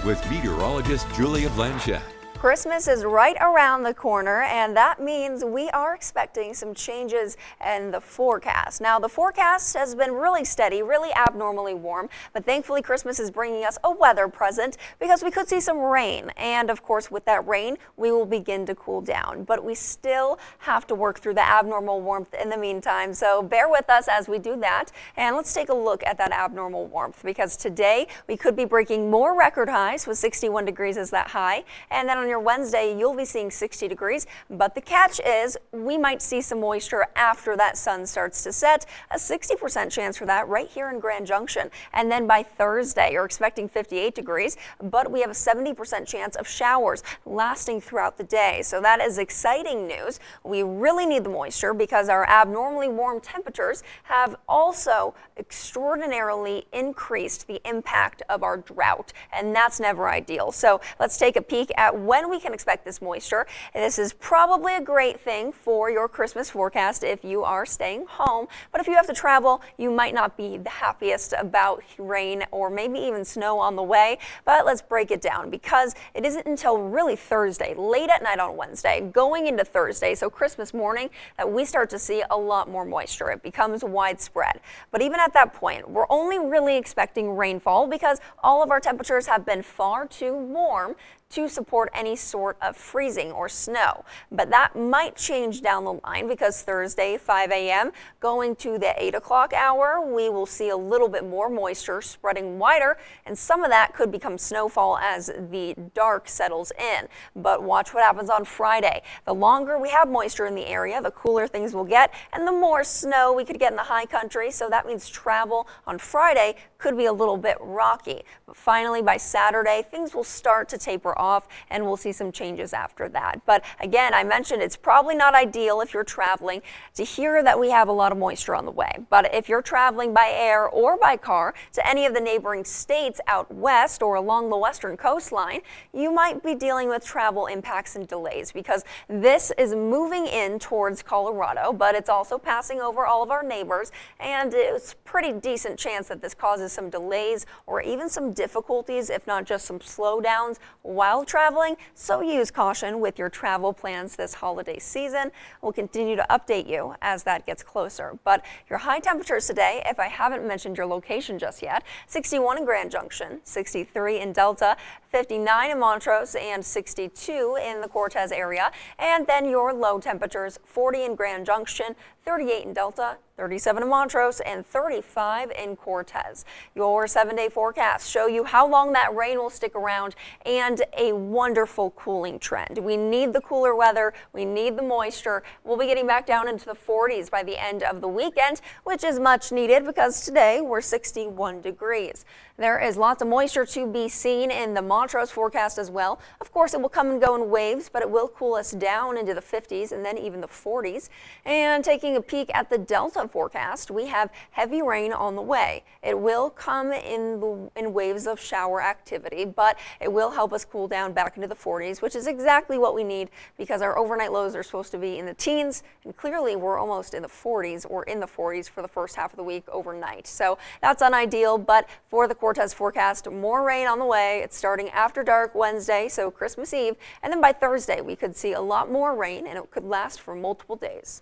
with meteorologist Julia Blanchett. Christmas is right around the corner, and that means we are expecting some changes in the forecast. Now, the forecast has been really steady, really abnormally warm, but thankfully Christmas is bringing us a weather present because we could see some rain. And of course, with that rain, we will begin to cool down, but we still have to work through the abnormal warmth in the meantime. So bear with us as we do that. And let's take a look at that abnormal warmth, because today we could be breaking more record highs with 61 degrees as that high. And then on your Wednesday, you'll be seeing 60 degrees, but the catch is we might see some moisture after that sun starts to set, a 60% chance for that right here in Grand Junction. And then by Thursday, you're expecting 58 degrees, but we have a 70% chance of showers lasting throughout the day. So that is exciting news. We really need the moisture because our abnormally warm temperatures have also extraordinarily increased the impact of our drought, and that's never ideal. So let's take a peek at when we can expect this moisture. This is probably a great thing for your Christmas forecast if you are staying home, but if you have to travel, you might not be the happiest about rain or maybe even snow on the way. But let's break it down, because it isn't until really Thursday, late at night on Wednesday, going into Thursday, so Christmas morning, that we start to see a lot more moisture. It becomes widespread. But even at that point, we're only really expecting rainfall because all of our temperatures have been far too warm to support any sort of freezing or snow. But that might change down the line, because Thursday, 5 a.m. going to the 8 o'clock hour, we will see a little bit more moisture spreading wider, and some of that could become snowfall as the dark settles in. But watch what happens on Friday. The longer we have moisture in the area, the cooler things will get, and the more snow we could get in the high country. So that means travel on Friday could be a little bit rocky. But finally, by Saturday, things will start to taper off, and we'll see some changes after that. But again, I mentioned it's probably not ideal if you're traveling to hear that we have a lot of moisture on the way. But if you're traveling by air or by car to any of the neighboring states out west or along the western coastline, you might be dealing with travel impacts and delays, because this is moving in towards Colorado, but it's also passing over all of our neighbors, and it's a pretty decent chance that this causes some delays or even some difficulties, if not just some slowdowns while traveling. So use caution with your travel plans this holiday season. We'll continue to update you as that gets closer. But your high temperatures today, if I haven't mentioned your location just yet: 61 in Grand Junction, 63 in Delta, 59 in Montrose, and 62 in the Cortez area. And then your low temperatures: 40 in Grand Junction, 38 in Delta, 37 in Montrose, and 35 in Cortez. Your 7-day forecasts show you how long that rain will stick around and a wonderful cooling trend. We need the cooler weather. We need the moisture. We'll be getting back down into the 40s by the end of the weekend, which is much needed because today we're 61 degrees. There is lots of moisture to be seen in the Montrose forecast as well. Of course, it will come and go in waves, but it will cool us down into the 50s and then even the 40s. And taking a peek at the Delta forecast, we have heavy rain on the way. It will come in waves of shower activity, but it will help us cool down back into the 40s, which is exactly what we need because our overnight lows are supposed to be in the teens, and clearly we're almost in the 40s or in the 40s for the first half of the week overnight. So that's unideal, but for the Cortez forecast, more rain on the way. It's starting after dark Wednesday, so Christmas Eve, and then by Thursday we could see a lot more rain, and it could last for multiple days.